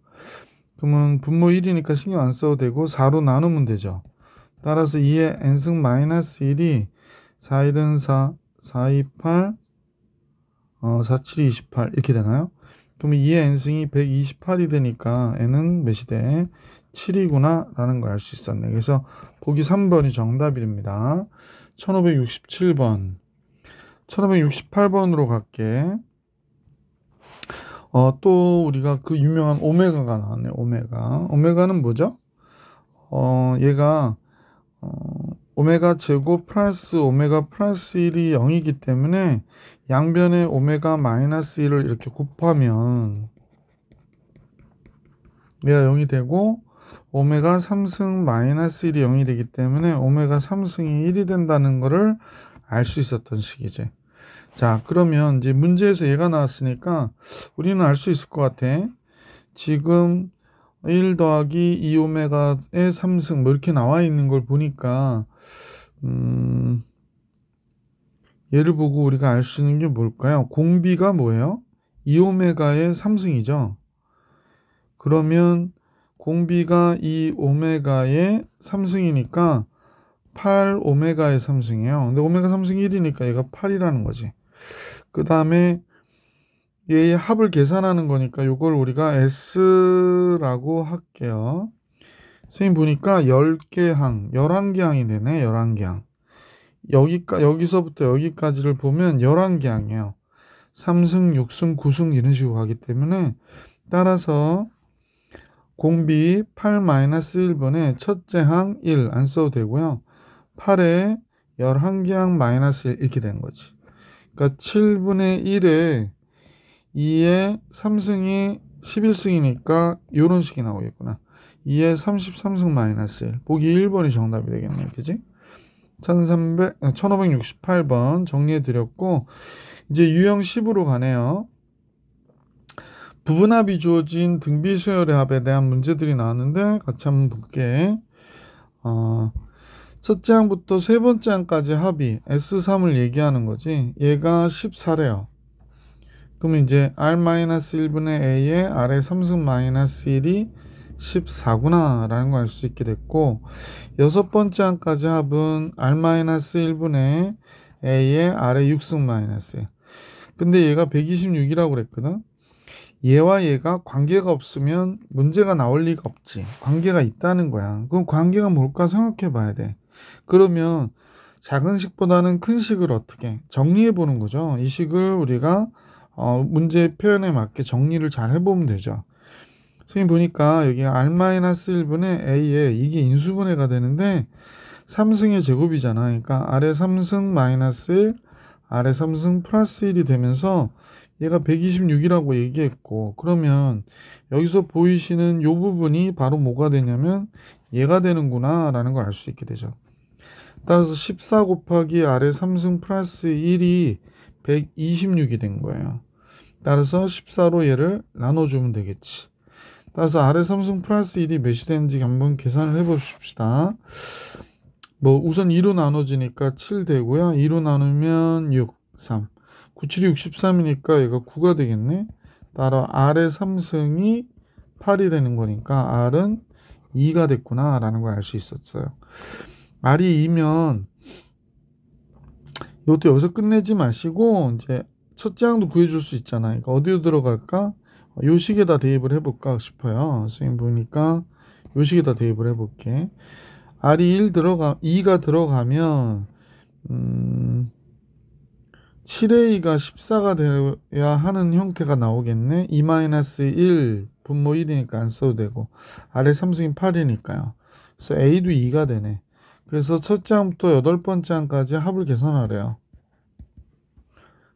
그러면 분모 1이니까 신경 안 써도 되고 4로 나누면 되죠. 따라서 2의 n승 마이너스 1이 4, 1은 4, 4, 2, 8, 4, 7, 28 이렇게 되나요? 그러면 2의 n승이 128이 되니까 n은 몇이 돼? 7이구나 라는 걸 알 수 있었네. 그래서 보기 3번이 정답입니다. 1567번 1568번으로 갈게. 또 우리가 그 유명한 오메가가 나왔네. 오메가는 뭐죠? 얘가 오메가 제곱 플러스 오메가 플러스 1이 0이기 때문에 양변에 오메가 마이너스 1을 이렇게 곱하면 얘가 0이 되고 오메가 3승 마이너스 1이 0이 되기 때문에 오메가 3승이 1이 된다는 것을 알 수 있었던 식이지. 자, 그러면 이제 문제에서 얘가 나왔으니까 우리는 알 수 있을 것 같아. 지금 1 더하기 2오메가의 3승 뭐 이렇게 나와 있는 걸 보니까 얘를 보고 우리가 알 수 있는 게 뭘까요? 공비가 뭐예요? 2오메가의 3승이죠. 그러면 공비가 2오메가의 3승이니까 8오메가의 3승이에요. 근데 오메가 3승이 1이니까 얘가 8이라는 거지. 그 다음에 얘의 합을 계산하는 거니까 이걸 우리가 S라고 할게요. 선생님 보니까 10개 항, 11개 항이 되네. 11개 항. 여기서부터 여기까지를 보면 11개 항이에요. 3승, 6승, 9승 이런 식으로 가기 때문에 따라서 공비 8-1번에 첫째 항 1 안 써도 되고요. 8에 11개 항 마이너스 1 이렇게 되는 거지. 그러니까 7분의 1에 2의 3승이 11승이니까 이런 식이 나오겠구나. 2의 33승 마이너스 1. 보기 1번이 정답이 되겠네. 그지? 1568번 정리해 드렸고 이제 유형 10으로 가네요. 부분합이 주어진 등비수열의 합에 대한 문제들이 나왔는데 같이 한번 볼게. 첫째 항부터 세 번째 항까지 합이 S3을 얘기하는 거지. 얘가 14래요. 그러면 이제 R-1분의 A에 R의 3승 마이너스 1이 14구나 라는 걸 알 수 있게 됐고 여섯 번째 항까지 합은 R-1분의 A에 R의 6승 마이너스 1. 근데 얘가 126이라고 그랬거든. 얘와 얘가 관계가 없으면 문제가 나올 리가 없지. 관계가 있다는 거야. 그럼 관계가 뭘까 생각해 봐야 돼. 그러면 작은 식보다는 큰 식을 어떻게 정리해 보는 거죠. 이 식을 우리가 문제 표현에 맞게 정리를 잘 해보면 되죠. 선생님 보니까 여기 R-1분의 A에 이게 인수분해가 되는데 3승의 제곱이잖아. 그러니까 아래 3승 마이너스 1, 아래 3승 플러스 1이 되면서 얘가 126이라고 얘기했고, 그러면 여기서 보이시는 요 부분이 바로 뭐가 되냐면 얘가 되는구나 라는 걸 알 수 있게 되죠. 따라서 14 곱하기 아래 3승 플러스 1이 126이 된 거예요. 따라서 14로 얘를 나눠주면 되겠지. 따라서 아래 3승 플러스 1이 몇이 되는지 한번 계산을 해봅시다. 뭐 우선 2로 나눠지니까 7 되고요. 2로 나누면 6, 3. 9, 7이 63이니까 얘가 9가 되겠네. 따라 R의 3승이 8이 되는 거니까 R은 2가 됐구나 라는 걸 알 수 있었어요. R이 2면 이것도 여기서 끝내지 마시고 이제 첫째 항도 구해줄 수 있잖아요. 그러니까 어디로 들어갈까? 요 식에다 대입을 해볼까 싶어요. 선생님 보니까 요 식에다 대입을 해볼게. R이 2가 들어가면 7A가 14가 되어야 하는 형태가 나오겠네. 2-1 분모 1이니까 안 써도 되고 아래 3승이 8이니까요. 그래서 A도 2가 되네. 그래서 첫째 항부터 8번째 항까지 합을 계산하래요.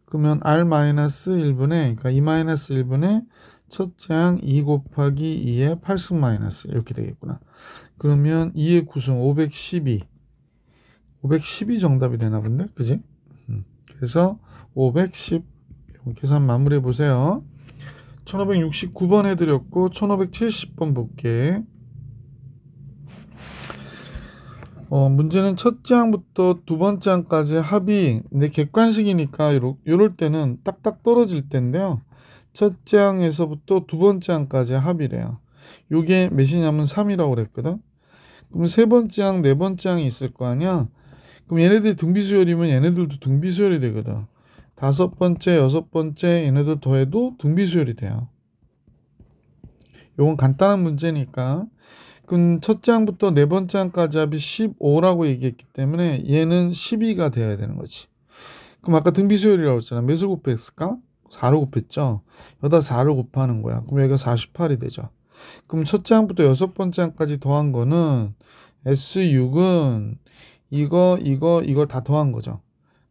그러면 R-1분의 그러니까 2-1분의 첫째 항 2 곱하기 2의 8승 마이너스 이렇게 되겠구나. 그러면 2의 구승 512 정답이 되나 본데? 그지? 그래서 510 계산 마무리해 보세요. 1569번 해드렸고 1570번 볼게. 문제는 첫째 항부터 두 번째 항까지 합이 근데 객관식이니까 이럴 때는 딱딱 떨어질 텐데요. 첫째 항에서부터 두 번째 항까지 합이래요. 요게 몇이냐면 3이라고 그랬거든. 그럼 세 번째 항, 네 번째 항이 있을 거 아니야. 그럼 얘네들이 등비수열이면 얘네들도 등비수열이 되거든. 다섯 번째, 여섯 번째 얘네들 더해도 등비수열이 돼요. 요건 간단한 문제니까. 그럼 첫째 항부터 네 번째 항까지 합이 15라고 얘기했기 때문에 얘는 12가 돼야 되는 거지. 그럼 아까 등비수열이라고 했잖아. 몇을 곱했을까? 4를 곱했죠. 여기다 4를 곱하는 거야. 그럼 여기가 48이 되죠. 그럼 첫째 항부터 여섯 번째 항까지 더한 거는 S6은 이거 다 더한 거죠.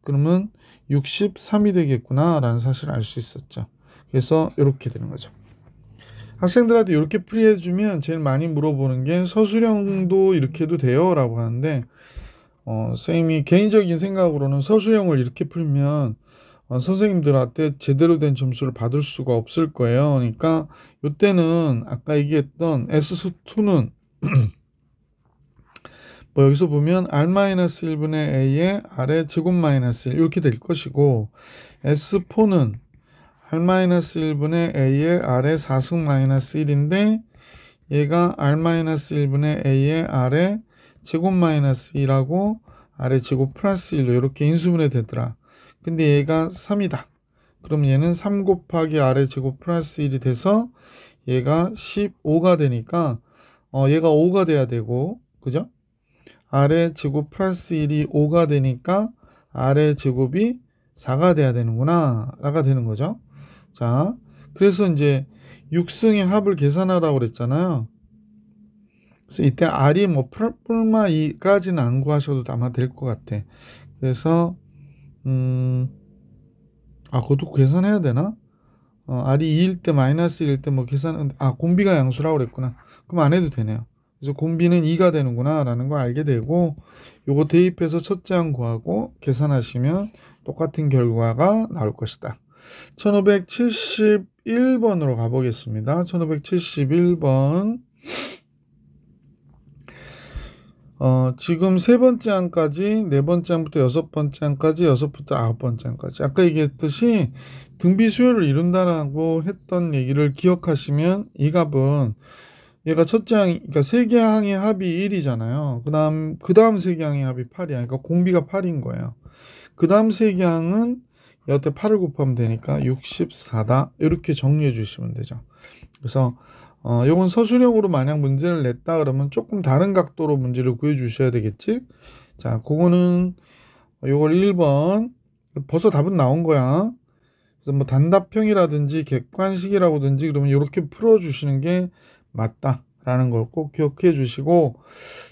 그러면 63이 되겠구나 라는 사실을 알 수 있었죠. 그래서 이렇게 되는 거죠. 학생들한테 이렇게 풀이해주면 제일 많이 물어보는 게 서술형도 이렇게 해도 돼요 라고 하는데 선생님이 개인적인 생각으로는 서술형을 이렇게 풀면 선생님들한테 제대로 된 점수를 받을 수가 없을 거예요. 그러니까 이때는 아까 얘기했던 S2는 뭐 여기서 보면 R-1분의 A의 R의 제곱 마이너스 1 이렇게 될 것이고 S4는 R-1분의 A의 R의 4승 마이너스 1인데 얘가 R-1분의 A의 R의 제곱 마이너스 2라고 R의 제곱 플러스 1로 이렇게 인수분해 되더라. 근데 얘가 3이다. 그럼 얘는 3 곱하기 R의 제곱 플러스 1이 돼서 얘가 15가 되니까 얘가 5가 돼야 되고 그죠? R의 제곱 플러스 1이 5가 되니까 R의 제곱이 4가 돼야 되는구나 라가 되는 거죠. 자, 그래서 이제 6승의 합을 계산하라고 그랬잖아요. 그래서 이때 R이 뭐 뿔마 2까지는 안 구하셔도 아마 될 것 같아. 그래서 그것도 계산해야 되나? R이 2일 때 마이너스 1일 때 뭐 계산 공비가 양수라고 그랬구나. 그럼 안 해도 되네요. 그래서 공비는 2가 되는구나 라는 걸 알게 되고 요거 대입해서 첫째 항 구하고 계산하시면 똑같은 결과가 나올 것이다. 1571번으로 가보겠습니다. 1571번 지금 세 번째 항까지 네 번째 항부터 여섯 번째 항까지 여섯부터 아홉 번째 항까지 아까 얘기했듯이 등비수열을 이룬다라고 했던 얘기를 기억하시면 이 값은 얘가 첫째 항, 그러니까 세 개 항의 합이 1이잖아요. 그 다음 세 개 항의 합이 8이야. 그러니까 공비가 8인 거예요. 그 다음 세 개 항은 여태 8을 곱하면 되니까 64다. 이렇게 정리해 주시면 되죠. 그래서 요건 서술형으로 만약 문제를 냈다 그러면 조금 다른 각도로 문제를 구해 주셔야 되겠지. 자, 그거는 요걸 1번 벌써 답은 나온 거야. 그래서 뭐 단답형이라든지 객관식이라든지 그러면 이렇게 풀어 주시는 게 맞다라는 걸 꼭 기억해 주시고,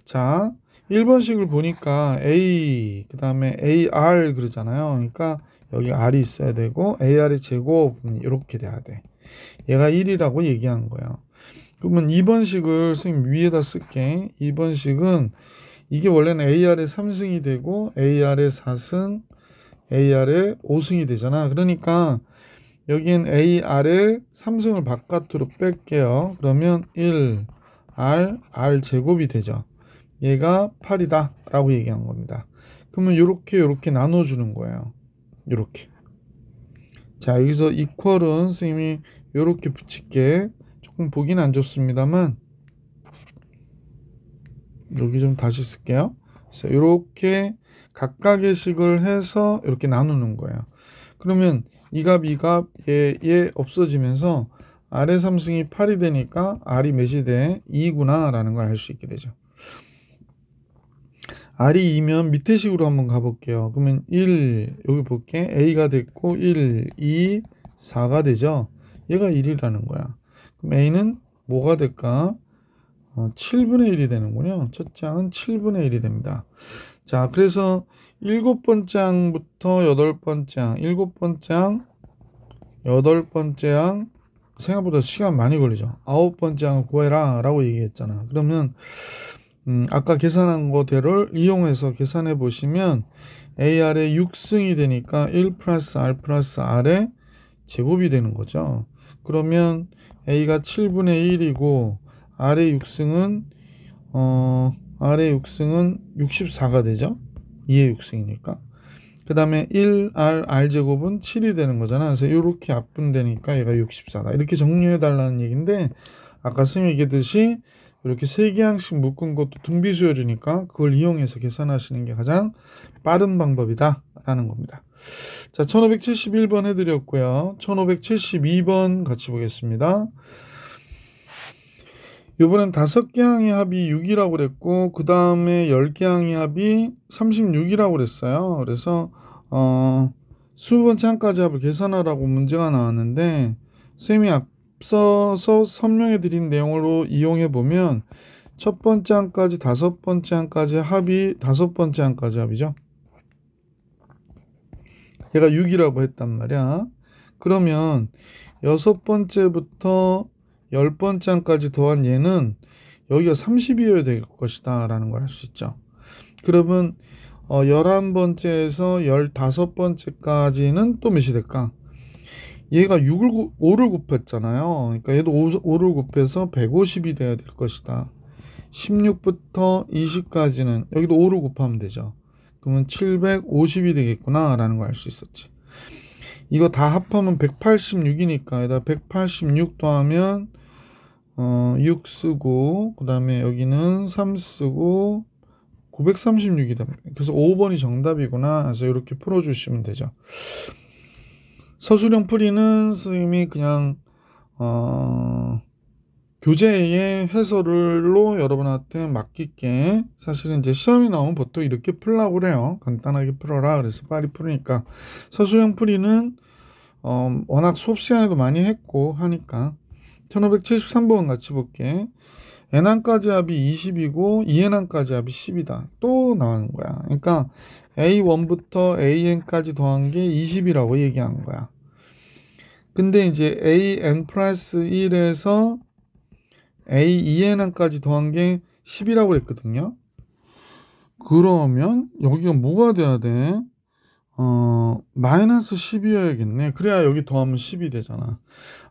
자, 1번식을 보니까 A 그다음에 AR 그러잖아요. 그러니까 여기 R이 있어야 되고 AR의 제곱 이렇게 돼야 돼. 얘가 1이라고 얘기한 거야. 그러면 2번식을 선생님 위에다 쓸게. 2번식은 이게 원래는 AR의 3승이 되고 AR의 4승, AR의 5승이 되잖아. 그러니까 여기엔 AR의 3승을 바깥으로 뺄게요. 그러면 1R 제곱이 되죠. 얘가 8이다 라고 얘기한 겁니다. 그러면 요렇게 나눠주는 거예요. 요렇게. 자, 여기서 이퀄은 선생님이 요렇게 붙일게. 조금 보기는 안 좋습니다만 여기 좀 다시 쓸게요. 그래서 이렇게 각각의 식을 해서 이렇게 나누는 거예요. 그러면 이 값, 이 값, 얘 없어지면서 R의 3승이 8이 되니까 R이 몇이 돼? 2구나 라는 걸 알 수 있게 되죠. R이 2면 밑에 식으로 한번 가볼게요. 그러면 1, 여기 볼게. A가 됐고 1, 2, 4가 되죠. 얘가 1이라는 거야. 그럼 A는 뭐가 될까? 7분의 1이 되는군요. 첫 장은 7분의 1이 됩니다. 자, 그래서 7번째 항부터 8번째 항, 7번째 항, 8번째 항, 생각보다 시간 많이 걸리죠. 9번째 항을 구해라 라고 얘기했잖아. 그러면 아까 계산한 거대로를 이용해서 계산해 보시면 AR의 6승이 되니까 1 플러스 R 플러스 R의 제곱이 되는 거죠. 그러면 A가 7분의 1이고 R의 6승은 R의 6승은 64가 되죠. 2의 6승이니까. 그 다음에 1R R제곱은 7이 되는 거잖아. 그래서 이렇게 약분되니까 얘가 64다. 이렇게 정리해 달라는 얘기인데, 아까 선생님이 얘기했듯이 이렇게 3개 항씩 묶은 것도 등비수열이니까 그걸 이용해서 계산하시는 게 가장 빠른 방법이다 라는 겁니다. 자, 1571번 해드렸고요. 1572번 같이 보겠습니다. 이번엔 5개 항의 합이 6이라고 그랬고, 그 다음에 10개 항의 합이 36이라고 그랬어요. 그래서 20번째 항까지 합을 계산하라고 문제가 나왔는데, 선생님이 앞서서 설명해 드린 내용으로 이용해 보면 첫 번째 항까지 5번째 항까지 합이 5번째 항까지 합이죠. 얘가 6이라고 했단 말이야. 그러면 6번째부터 10번째 항까지 더한 얘는 여기가 30이어야 될 것이다 라는 걸 할 수 있죠. 그러면 11번째에서 15번째까지는 또 몇이 될까? 얘가 5를 곱했잖아요. 그러니까 얘도 5를 곱해서 150이 돼야 될 것이다. 16부터 20까지는 여기도 5를 곱하면 되죠. 그러면 750이 되겠구나 라는 걸 알 수 있었지. 이거 다 합하면 186이니까 여기다 186 더하면 6 쓰고 그 다음에 여기는 3 쓰고 936이다. 그래서 5번이 정답이구나. 그래서 이렇게 풀어주시면 되죠. 서술형 풀이는 선생님이 그냥 교재의 해설로 여러분한테 맡길게. 사실은 이제 시험이 나오면 보통 이렇게 풀라고 그래요. 간단하게 풀어라. 그래서 빨리 풀으니까. 서술형 풀이는 워낙 수업 시간에도 많이 했고 하니까. 1573번 같이 볼게. n항까지 합이 20이고 2n항까지 합이 10이다. 또 나오는 거야. 그러니까 a1부터 an까지 더한 게 20이라고 얘기한 거야. 근데 이제 an 플러스 1에서 a2n항까지 더한 게 10이라고 그랬거든요. 그러면 여기가 뭐가 돼야 돼? 마이너스 10이어야겠네. 그래야 여기 더하면 10이 되잖아.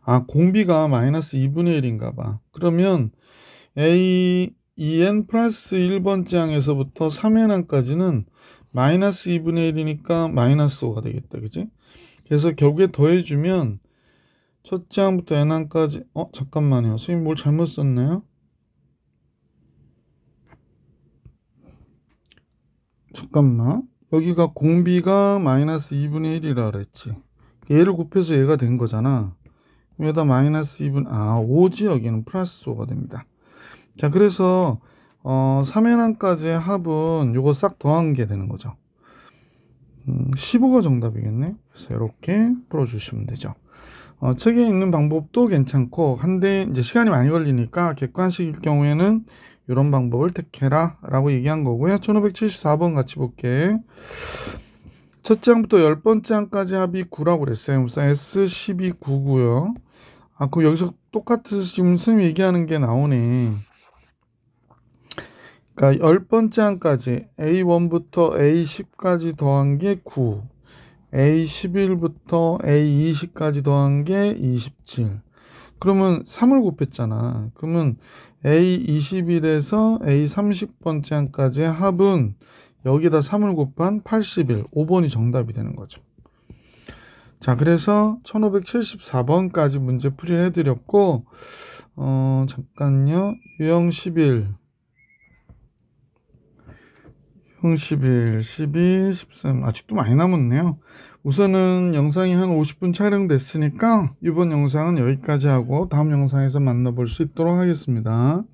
아, 공비가 마이너스 2분의 1인가 봐. 그러면 a 2n 플러스 1번째 항에서부터 3n항까지는 마이너스 2분의 1이니까 마이너스 5가 되겠다. 그치? 그래서 결국에 더해주면 첫째 항부터 n항까지 잠깐만요. 선생님 뭘 잘못 썼나요? 잠깐만. 여기가 공비가 마이너스 2분의 1이라 그랬지. 얘를 곱해서 얘가 된 거잖아. 여기다 마이너스 5지 여기는 플러스 5가 됩니다. 자, 그래서 3연함까지의 합은 요거 싹 더한 게 되는 거죠. 15가 정답이겠네. 그래서 이렇게 풀어주시면 되죠. 책에 있는 방법도 괜찮고 한데 이제 시간이 많이 걸리니까 객관식일 경우에는 이런 방법을 택해라 라고 얘기한 거고요. 1574번 같이 볼게. 첫째 항부터 10번째 항까지 합이 9라고 그랬어요. 그래서 S12 9고요. 그럼 여기서 똑같이 지금 선생님이 얘기하는 게 나오네. 그러니까 10번째 항까지 A1부터 A10까지 더한 게 9, A11부터 A20까지 더한 게 27. 그러면 3을 곱했잖아. 그러면 A21에서 A30번째 항까지의 합은 여기다 3을 곱한 81, 5번이 정답이 되는 거죠. 자, 그래서 1574번까지 문제 풀이를 해드렸고, 잠깐요. 유형 11, 12, 13, 아직도 많이 남았네요. 우선은 영상이 한 50분 촬영됐으니까 이번 영상은 여기까지 하고 다음 영상에서 만나볼 수 있도록 하겠습니다.